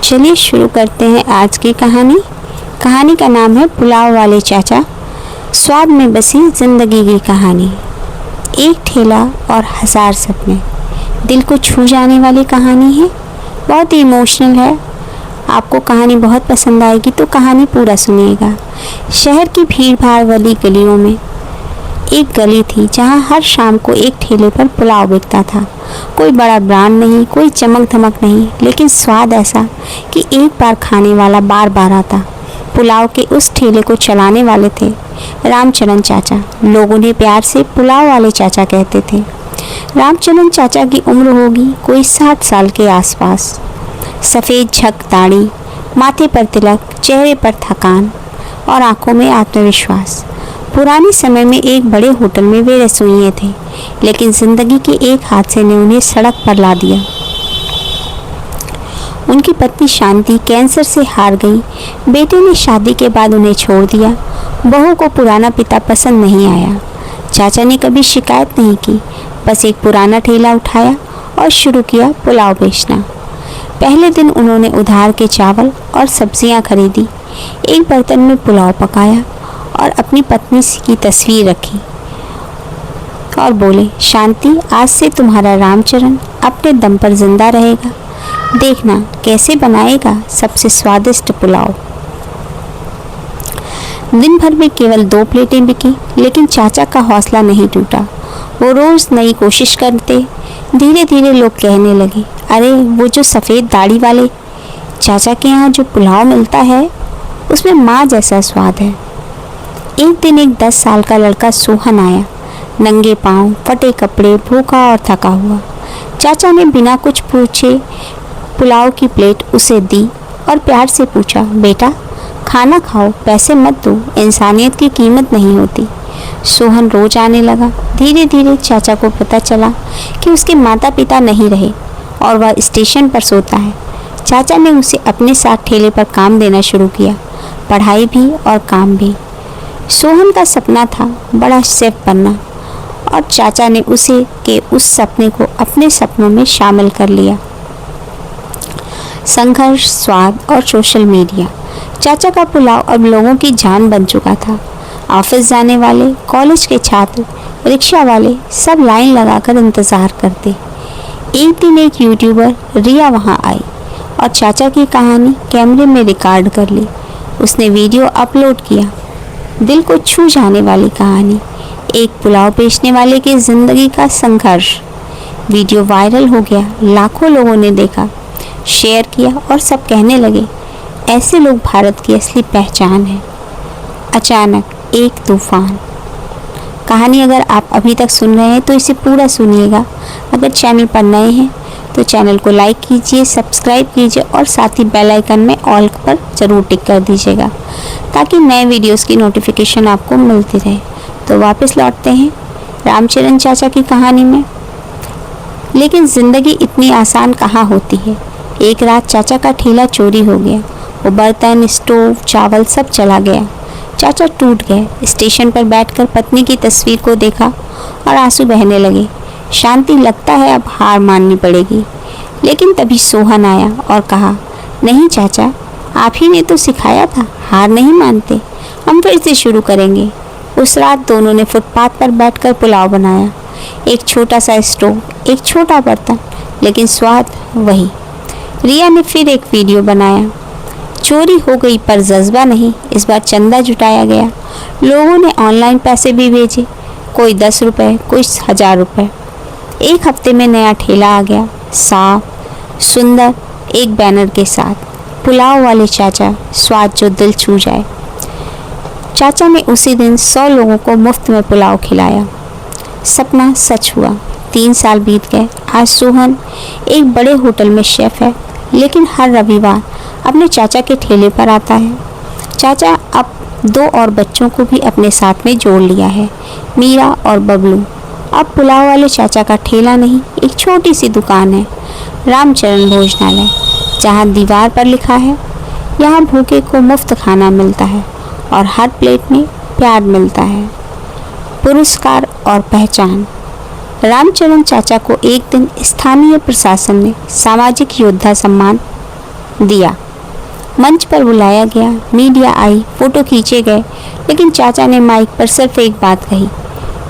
चलिए शुरू करते हैं आज की कहानी। कहानी का नाम है पुलाव वाले चाचा। स्वाद में बसी जिंदगी की कहानी। एक ठेला और 1000 सपने। दिल को छू जाने वाली कहानी है, बहुत ही इमोशनल है। आपको कहानी बहुत पसंद आएगी तो कहानी पूरा सुनिएगा। शहर की भीड़ भाड़ वाली गलियों में एक गली थी जहां हर शाम को एक ठेले पर पुलाव बिकता था। कोई बड़ा ब्रांड नहीं, कोई चमक धमक नहीं, लेकिन स्वाद ऐसा कि एक बार खाने वाला बार बार आता। पुलाव के उस ठेले को चलाने वाले थे रामचरण चाचा। लोग उन्हें प्यार से पुलाव वाले चाचा कहते थे। रामचरण चाचा की उम्र होगी कोई 60 साल के आसपास। सफ़ेद झक दाढ़ी, माथे पर तिलक, चेहरे पर थकान और आंखों में आत्मविश्वास। पुराने समय में एक बड़े होटल में वे रसोइये थे, लेकिन जिंदगी के एक हादसे ने उन्हें सड़क पर ला दिया। उनकी पत्नी शांति कैंसर से हार गई। बेटे ने शादी के बाद उन्हें छोड़ दिया। बहू को पुराना पिता पसंद नहीं आया। चाचा ने कभी शिकायत नहीं की, बस एक पुराना ठेला उठाया और शुरू किया पुलाव बेचना। पहले दिन उन्होंने उधार के चावल और सब्जियां खरीदी, एक बर्तन में पुलाव पकाया और अपनी पत्नी की तस्वीर रखी और बोले, शांति, आज से तुम्हारा रामचरण अपने दम पर जिंदा रहेगा। देखना कैसे बनाएगा सबसे स्वादिष्ट पुलाव। दिन भर में केवल 2 प्लेटें बिकी, लेकिन चाचा का हौसला नहीं टूटा। वो रोज नई कोशिश करते। धीरे धीरे लोग कहने लगे, अरे वो जो सफ़ेद दाढ़ी वाले चाचा के यहाँ जो पुलाव मिलता है उसमें माँ जैसा स्वाद है। एक दिन एक 10 साल का लड़का सोहन आया, नंगे पांव, फटे कपड़े, भूखा और थका हुआ। चाचा ने बिना कुछ पूछे पुलाव की प्लेट उसे दी और प्यार से पूछा, बेटा खाना खाओ, पैसे मत दो, इंसानियत की कीमत नहीं होती। सोहन रोज आने लगा। धीरे धीरे चाचा को पता चला कि उसके माता पिता नहीं रहे और वह स्टेशन पर सोता है। चाचा ने उसे अपने साथ ठेले पर काम देना शुरू किया, पढ़ाई भी और काम भी। सोहन का सपना था बड़ा शेफ बनना और चाचा ने उसे के उस सपने को अपने सपनों में शामिल कर लिया। संघर्ष, स्वाद और सोशल मीडिया। चाचा का पुलाव अब लोगों की जान बन चुका था। ऑफिस जाने वाले, कॉलेज के छात्र, रिक्शा वाले सब लाइन लगाकर इंतज़ार करते। एक दिन एक यूट्यूबर रिया वहां आई और चाचा की कहानी कैमरे में रिकॉर्ड कर ली। उसने वीडियो अपलोड किया। दिल को छू जाने वाली कहानी, एक पुलाव बेचने वाले की ज़िंदगी का संघर्ष। वीडियो वायरल हो गया, लाखों लोगों ने देखा, शेयर किया और सब कहने लगे, ऐसे लोग भारत की असली पहचान है। अचानक एक तूफान। कहानी अगर आप अभी तक सुन रहे हैं तो इसे पूरा सुनिएगा। अगर चैनल पर नए हैं तो चैनल को लाइक कीजिए, सब्सक्राइब कीजिए और साथ ही बेल आइकन में ऑल पर ज़रूर टिक कर दीजिएगा ताकि नए वीडियोस की नोटिफिकेशन आपको मिलती रहे। तो वापस लौटते हैं रामचरण चाचा की कहानी में। लेकिन ज़िंदगी इतनी आसान कहाँ होती है। एक रात चाचा का ठेला चोरी हो गया। वो बर्तन, स्टोव, चावल सब चला गया। चाचा टूट गए। स्टेशन पर बैठकर पत्नी की तस्वीर को देखा और आंसू बहने लगे। शांति, लगता है अब हार माननी पड़ेगी। लेकिन तभी सोहन आया और कहा, नहीं चाचा, आप ही ने तो सिखाया था, हार नहीं मानते, हम फिर से शुरू करेंगे। उस रात दोनों ने फुटपाथ पर बैठकर पुलाव बनाया। एक छोटा सा स्टोव, एक छोटा बर्तन, लेकिन स्वाद वही। रिया ने फिर एक वीडियो बनाया। चोरी हो गई पर जज्बा नहीं। इस बार चंदा जुटाया गया। लोगों ने ऑनलाइन पैसे भी भेजे, कोई 10 रुपये, कोई 1000 रुपये। एक हफ्ते में नया ठेला आ गया, साफ, सुंदर, एक बैनर के साथ, पुलाव वाले चाचा, स्वाद जो दिल छू जाए। चाचा ने उसी दिन 100 लोगों को मुफ्त में पुलाव खिलाया। सपना सच हुआ। 3 साल बीत गए। आज सोहन एक बड़े होटल में शेफ है, लेकिन हर रविवार अपने चाचा के ठेले पर आता है। चाचा अब 2 और बच्चों को भी अपने साथ में जोड़ लिया है, मीरा और बबलू। अब पुलाव वाले चाचा का ठेला नहीं, एक छोटी सी दुकान है, रामचरण भोजनालय, जहाँ दीवार पर लिखा है, यहाँ भूखे को मुफ्त खाना मिलता है और हर प्लेट में प्यार मिलता है। पुरस्कार और पहचान। रामचरण चाचा को एक दिन स्थानीय प्रशासन ने सामाजिक योद्धा सम्मान दिया। मंच पर बुलाया गया, मीडिया आई, फोटो खींचे गए, लेकिन चाचा ने माइक पर सिर्फ एक बात कही,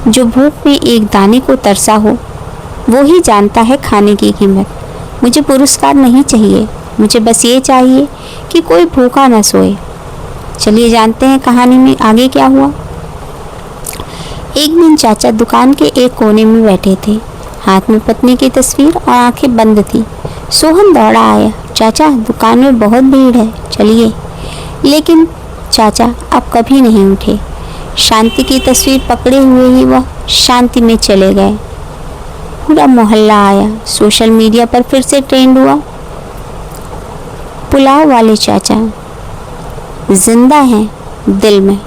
जो भूख में एक दाने को तरसा हो वो ही जानता है खाने की कीमत। मुझे पुरस्कार नहीं चाहिए, मुझे बस ये चाहिए कि कोई भूखा न सोए। चलिए जानते हैं कहानी में आगे क्या हुआ। एक दिन चाचा दुकान के एक कोने में बैठे थे, हाथ में पत्नी की तस्वीर और आंखें बंद थी। सोहन दौड़ा आया, चाचा दुकान में बहुत भीड़ है, चलिए। लेकिन चाचा अब कभी नहीं उठे। शांति की तस्वीर पकड़े हुए ही वह शांति में चले गए। पूरा मोहल्ला आया, सोशल मीडिया पर फिर से ट्रेंड हुआ, पुलाव वाले चाचा जिंदा हैं, दिल में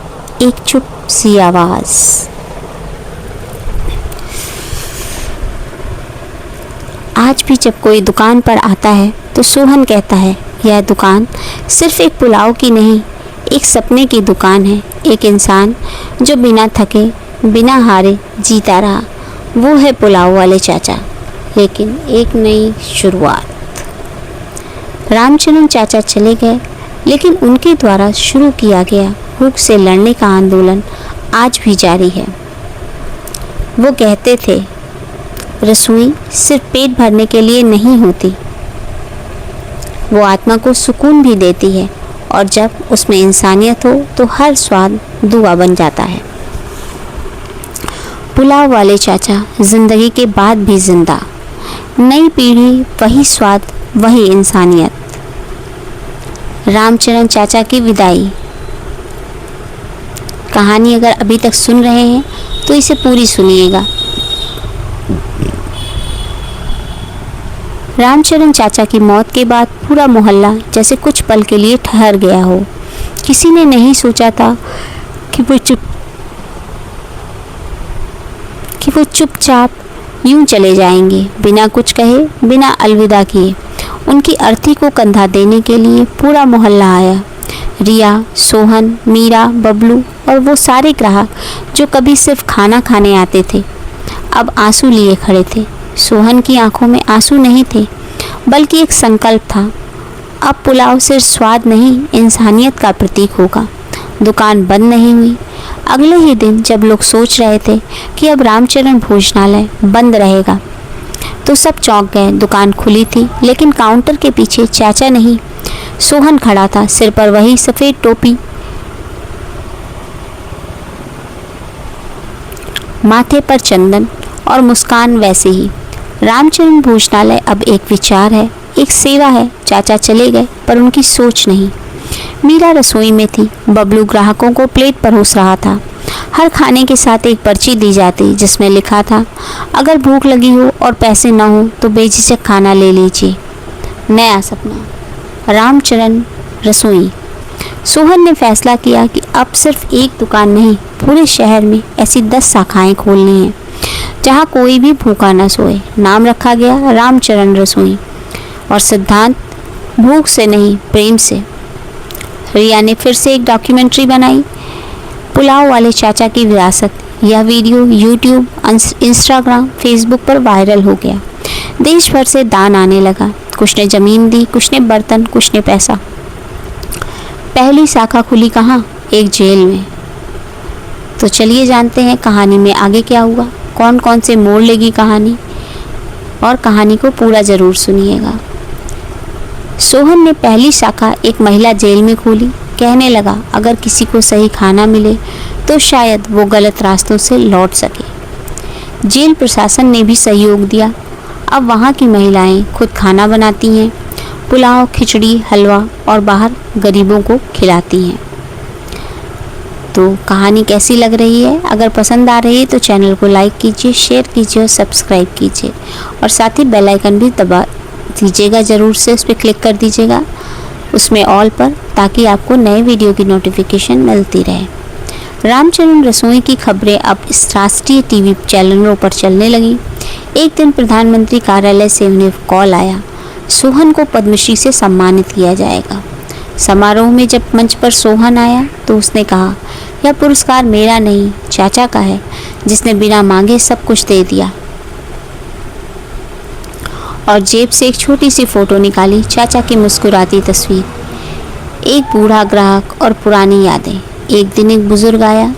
एक चुप सी आवाज। आज भी जब कोई दुकान पर आता है तो सोहन कहता है, यह दुकान सिर्फ एक पुलाव की नहीं, एक सपने की दुकान है। एक इंसान जो बिना थके, बिना हारे जीता रहा, वो है पुलाव वाले चाचा। लेकिन एक नई शुरुआत। रामचरण चाचा चले गए, लेकिन उनके द्वारा शुरू किया गया भूख से लड़ने का आंदोलन आज भी जारी है। वो कहते थे, रसोई सिर्फ पेट भरने के लिए नहीं होती, वो आत्मा को सुकून भी देती है, और जब उसमें इंसानियत हो तो हर स्वाद दुआ बन जाता है। पुलाव वाले चाचा जिंदगी के बाद भी जिंदा, नई पीढ़ी, वही स्वाद, वही इंसानियत। रामचरण चाचा की विदाई। कहानी अगर अभी तक सुन रहे हैं तो इसे पूरी सुनिएगा। रामचरण चाचा की मौत के बाद पूरा मोहल्ला जैसे कुछ पल के लिए ठहर गया हो। किसी ने नहीं सोचा था कि वो चुपचाप यूं चले जाएंगे, बिना कुछ कहे, बिना अलविदा किए। उनकी अर्थी को कंधा देने के लिए पूरा मोहल्ला आया। रिया, सोहन, मीरा, बबलू और वो सारे ग्राहक जो कभी सिर्फ खाना खाने आते थे, अब आंसू लिए खड़े थे। सोहन की आंखों में आंसू नहीं थे, बल्कि एक संकल्प था, अब पुलाव सिर्फ स्वाद नहीं, इंसानियत का प्रतीक होगा। दुकान बंद नहीं हुई। अगले ही दिन जब लोग सोच रहे थे कि अब रामचरण भोजनालय बंद रहेगा, तो सब चौंक गए। दुकान खुली थी, लेकिन काउंटर के पीछे चाचा नहीं, सोहन खड़ा था, सिर पर वही सफ़ेद टोपी, माथे पर चंदन और मुस्कान वैसे ही। रामचरण भोजनालय अब एक विचार है, एक सेवा है। चाचा चले गए, पर उनकी सोच नहीं। मीरा रसोई में थी, बबलू ग्राहकों को प्लेट परोस रहा था। हर खाने के साथ एक पर्ची दी जाती जिसमें लिखा था, अगर भूख लगी हो और पैसे न हो तो बेझिझक खाना ले लीजिए। नया सपना, रामचरण रसोई। सोहन ने फैसला किया कि अब सिर्फ एक दुकान नहीं, पूरे शहर में ऐसी 10 शाखाएं खोलनी हैं जहां कोई भी भूखा न सोए। नाम रखा गया रामचरण रसोई, और सिद्धांत भूख से नहीं, प्रेम से। रिया ने फिर से एक डॉक्यूमेंट्री बनाई, पुलाव वाले चाचा की विरासत। यह वीडियो यूट्यूब, इंस्टाग्राम, फेसबुक पर वायरल हो गया। देश भर से दान आने लगा। कुछ ने ज़मीन दी, कुछ ने बर्तन, कुछ ने पैसा। पहली शाखा खुली कहाँ? एक जेल में। तो चलिए जानते हैं कहानी में आगे क्या हुआ, कौन कौन से मोड़ लेगी कहानी, और कहानी को पूरा ज़रूर सुनिएगा। सोहन ने पहली शाखा एक महिला जेल में खोली। कहने लगा, अगर किसी को सही खाना मिले तो शायद वो गलत रास्तों से लौट सके। जेल प्रशासन ने भी सहयोग दिया। अब वहाँ की महिलाएं खुद खाना बनाती हैं, पुलाव, खिचड़ी, हलवा, और बाहर गरीबों को खिलाती हैं। तो कहानी कैसी लग रही है? अगर पसंद आ रही है तो चैनल को लाइक कीजिए, शेयर कीजिए और सब्सक्राइब कीजिए, और साथ ही बेल आइकन भी दबा दीजिएगा, ज़रूर से उस पर क्लिक कर दीजिएगा, उसमें ऑल पर, ताकि आपको नए वीडियो की नोटिफिकेशन मिलती रहे। रामचरण रसोई की खबरें अब इस राष्ट्रीय टीवी चैनलों पर चलने लगी। एक दिन प्रधानमंत्री कार्यालय से उन्हें कॉल आया, सोहन को पद्मश्री से सम्मानित किया जाएगा। समारोह में जब मंच पर सोहन आया तो उसने कहा, यह पुरस्कार मेरा नहीं, चाचा का है, जिसने बिना मांगे सब कुछ दे दिया। और जेब से एक छोटी सी फोटो निकाली, चाचा की मुस्कुराती तस्वीर, एक बूढ़ा ग्राहक और पुरानी यादें। एक दिन एक बुजुर्ग आया,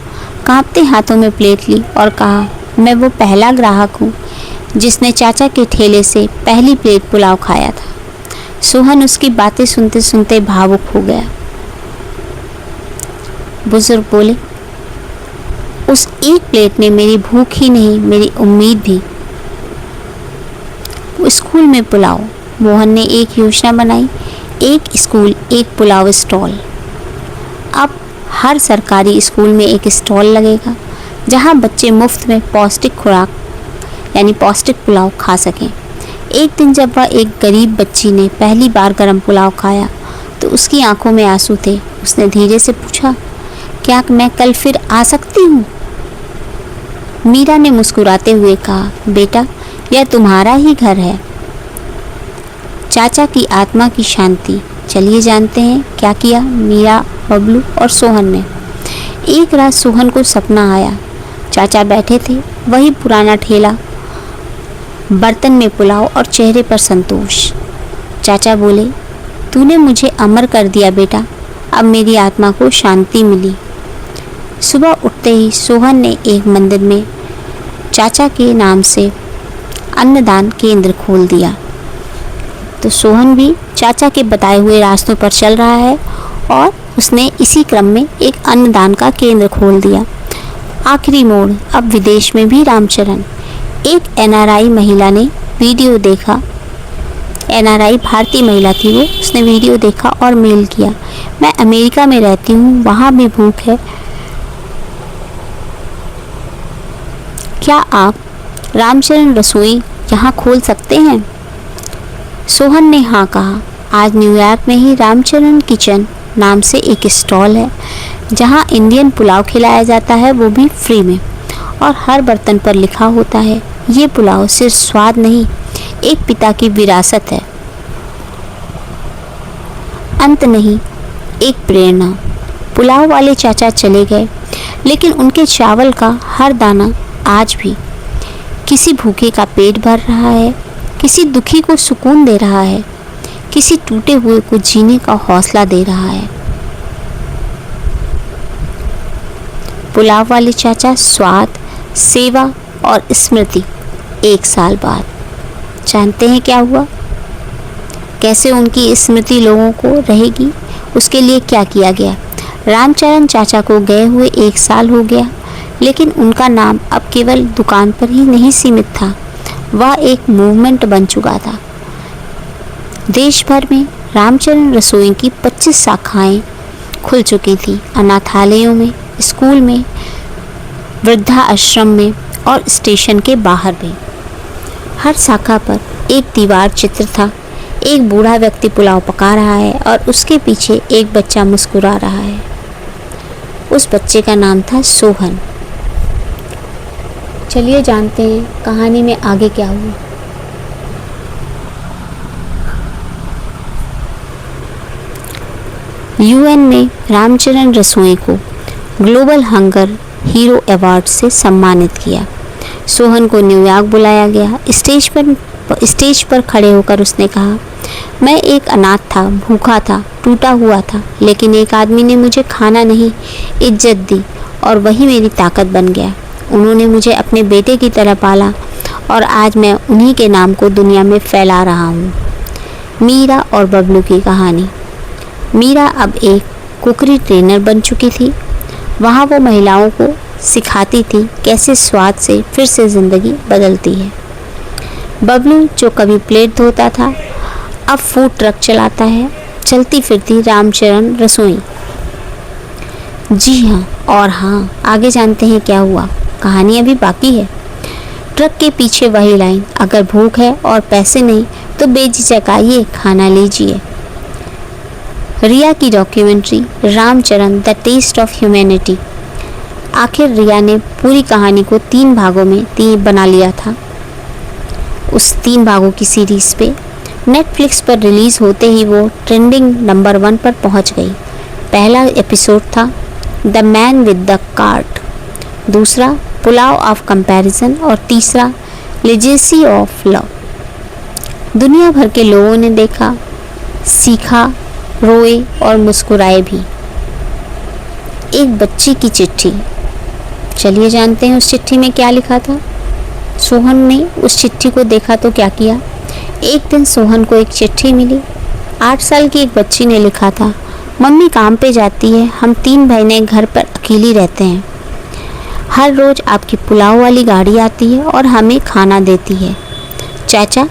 कांपते हाथों में प्लेट ली और कहा, मैं वो पहला ग्राहक हूँ जिसने चाचा के ठेले से पहली प्लेट पुलाव खाया था। सोहन उसकी बातें सुनते सुनते भावुक हो गया। बुजुर्ग बोले, उस एक प्लेट ने मेरी भूख ही नहीं, मेरी उम्मीद भी। स्कूल में पुलाव। मोहन ने एक योजना बनाई, एक स्कूल एक पुलाव स्टॉल। अब हर सरकारी स्कूल में एक स्टॉल लगेगा जहां बच्चे मुफ्त में पौष्टिक खुराक यानी पौष्टिक पुलाव खा सकें। एक दिन जब वह एक गरीब बच्ची ने पहली बार गरम पुलाव खाया तो उसकी आंखों में आंसू थे। उसने धीरे से पूछा, क्या मैं कल फिर आ सकती हूँ? मीरा ने मुस्कुराते हुए कहा, बेटा, यह तुम्हारा ही घर है। चाचा की आत्मा की शांति। चलिए जानते हैं क्या किया मीरा, बबलू और सोहन ने। एक रात सोहन को सपना आया। चाचा बैठे थे, वही पुराना ठेला, बर्तन में पुलाव और चेहरे पर संतोष। चाचा बोले, तूने मुझे अमर कर दिया बेटा, अब मेरी आत्मा को शांति मिली। सुबह उठते ही सोहन ने एक मंदिर में चाचा के नाम से अन्नदान केंद्र खोल दिया। तो सोहन भी चाचा के बताए हुए रास्तों पर चल रहा है और उसने इसी क्रम में एक अन्नदान का केंद्र खोल दिया। आखिरी मोड़, अब विदेश में भी रामचरण। एक एनआरआई महिला ने वीडियो देखा। एनआरआई भारतीय महिला थी वो। उसने वीडियो देखा और मेल किया, मैं अमेरिका में रहती हूँ, वहाँ भी भूख है, क्या आप रामचरण रसोई यहाँ खोल सकते हैं? सोहन ने हाँ कहा। आज न्यूयॉर्क में ही रामचरण किचन नाम से एक स्टॉल है जहाँ इंडियन पुलाव खिलाया जाता है, वो भी फ्री में, और हर बर्तन पर लिखा होता है, ये पुलाव सिर्फ स्वाद नहीं, एक पिता की विरासत है, अंत नहीं, एक प्रेरणा। पुलाव वाले चाचा चले गए, लेकिन उनके चावल का हर दाना आज भी किसी भूखे का पेट भर रहा है, किसी दुखी को सुकून दे रहा है, किसी टूटे हुए को जीने का हौसला दे रहा है। पुलाव वाले चाचा, स्वाद, सेवा और स्मृति। 1 साल बाद जानते हैं क्या हुआ? कैसे उनकी स्मृति लोगों को रहेगी, उसके लिए क्या किया गया? रामचरण चाचा को गए हुए 1 साल हो गया, लेकिन उनका नाम अब केवल दुकान पर ही नहीं सीमित था, वह एक मूवमेंट बन चुका था। देश भर में रामचरण रसोई की 25 शाखाएं खुल चुकी थी। अनाथालयों में, स्कूल में, वृद्धा आश्रम में और स्टेशन के बाहर भी। हर शाखा पर एक दीवार चित्र था। एक बूढ़ा व्यक्ति पुलाव पका रहा है और उसके पीछे एक बच्चा मुस्कुरा रहा है। उस बच्चे का नाम था सोहन। चलिए जानते हैं कहानी में आगे क्या हुआ। यूएन ने रामचरण रसोई को ग्लोबल हंगर हीरो अवार्ड से सम्मानित किया। सोहन को न्यूयॉर्क बुलाया गया। स्टेज पर खड़े होकर उसने कहा, मैं एक अनाथ था, भूखा था, टूटा हुआ था, लेकिन एक आदमी ने मुझे खाना नहीं, इज्जत दी और वही मेरी ताकत बन गया। उन्होंने मुझे अपने बेटे की तरह पाला और आज मैं उन्हीं के नाम को दुनिया में फैला रहा हूँ। मीरा और बबलू की कहानी। मीरा अब एक कुकरी ट्रेनर बन चुकी थी। वहाँ वो महिलाओं को सिखाती थी कैसे स्वाद से फिर से ज़िंदगी बदलती है। बबलू जो कभी प्लेट धोता था, अब फूड ट्रक चलाता है, चलती फिरती रामचरण रसोई। जी हाँ, और हाँ, आगे जानते हैं क्या हुआ। कहानी अभी बाकी है। ट्रक के पीछे वही लाइन, अगर भूख है और पैसे नहीं तो बेझिझक आइए, खाना लीजिए। रिया की documentary Ramcharan the test of humanity. आखिर रिया ने पूरी कहानी को 3 भागों में बना लिया था। उस 3 भागों की सीरीज़ पे नेटफ्लिक्स पर रिलीज़ होते ही वो ट्रेंडिंग नंबर 1 पर पहुंच गई। पहला एपिसोड था the man with the cart, दूसरा पुलाव ऑफ कंपैरिजन और तीसरा लेजेसी ऑफ लव। दुनिया भर के लोगों ने देखा, सीखा, रोए और मुस्कुराए भी। एक बच्ची की चिट्ठी। चलिए जानते हैं उस चिट्ठी में क्या लिखा था। सोहन ने उस चिट्ठी को देखा तो क्या किया। एक दिन सोहन को एक चिट्ठी मिली। 8 साल की एक बच्ची ने लिखा था, मम्मी काम पे जाती है, हम 3 बहनें घर पर अकेली रहते हैं। हर रोज़ आपकी पुलाव वाली गाड़ी आती है और हमें खाना देती है। चाचा,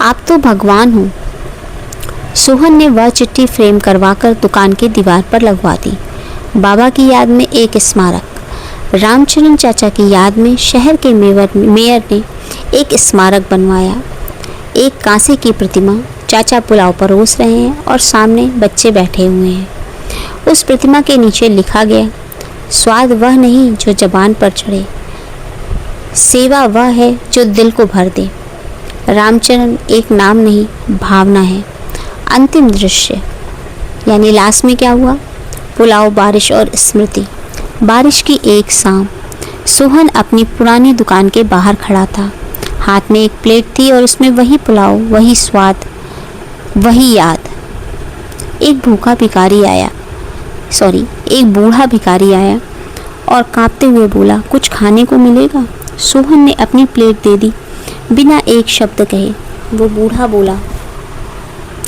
आप तो भगवान हो। सोहन ने वह चिट्ठी फ्रेम करवाकर दुकान की दीवार पर लगवा दी। बाबा की याद में एक स्मारक। रामचरण चाचा की याद में शहर के मेयर ने एक स्मारक बनवाया। एक कांसे की प्रतिमा। चाचा पुलाव परोस रहे हैं और सामने बच्चे बैठे हुए हैं। उस प्रतिमा के नीचे लिखा गया, स्वाद वह नहीं जो जबान पर चढ़े, सेवा वह है जो दिल को भर दे। रामचरण एक नाम नहीं, भावना है। अंतिम दृश्य यानी लास्ट में क्या हुआ। पुलाव, बारिश और स्मृति। बारिश की एक शाम सोहन अपनी पुरानी दुकान के बाहर खड़ा था। हाथ में एक प्लेट थी और उसमें वही पुलाव, वही स्वाद, वही याद। एक बूढ़ा भिखारी आया और कांपते हुए बोला, कुछ खाने को मिलेगा। सोहन ने अपनी प्लेट दे दी बिना एक शब्द कहे। वो बूढ़ा बोला,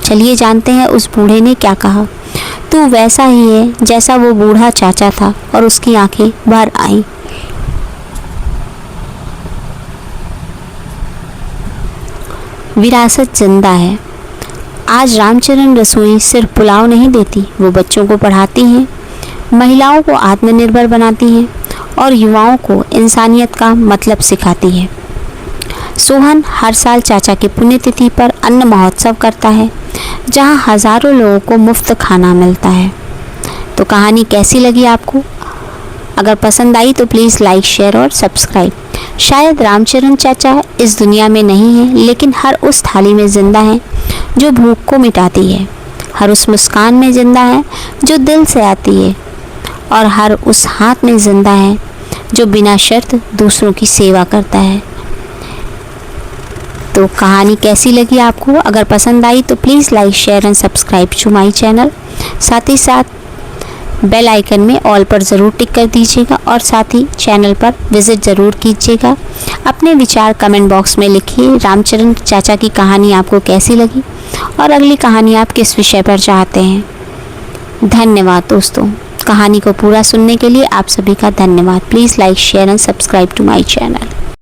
चलिए जानते हैं उस बूढ़े ने क्या कहा। तू वैसा ही है जैसा वो बूढ़ा चाचा था। और उसकी आंखें भर आईं। विरासत जिंदा है। आज रामचरण रसोई सिर्फ पुलाव नहीं देती, वो बच्चों को पढ़ाती हैं, महिलाओं को आत्मनिर्भर बनाती हैं और युवाओं को इंसानियत का मतलब सिखाती है। सोहन हर साल चाचा की पुण्यतिथि पर अन्न महोत्सव करता है, जहां हज़ारों लोगों को मुफ्त खाना मिलता है। तो कहानी कैसी लगी आपको? अगर पसंद आई तो प्लीज़ लाइक, शेयर और सब्सक्राइब। शायद रामचरण चाचा इस दुनिया में नहीं है, लेकिन हर उस थाली में ज़िंदा है जो भूख को मिटाती है, हर उस मुस्कान में ज़िंदा है जो दिल से आती है, और हर उस हाथ में ज़िंदा है जो बिना शर्त दूसरों की सेवा करता है। तो कहानी कैसी लगी आपको? अगर पसंद आई तो please like, share and subscribe to my channel. साथ ही साथ बेल आइकन में ऑल पर ज़रूर टिक कर दीजिएगा और साथ ही चैनल पर विज़िट ज़रूर कीजिएगा। अपने विचार कमेंट बॉक्स में लिखिए। रामचरण चाचा की कहानी आपको कैसी लगी और अगली कहानी आप किस विषय पर चाहते हैं। धन्यवाद दोस्तों। कहानी को पूरा सुनने के लिए आप सभी का धन्यवाद। Please like, share and subscribe to my channel.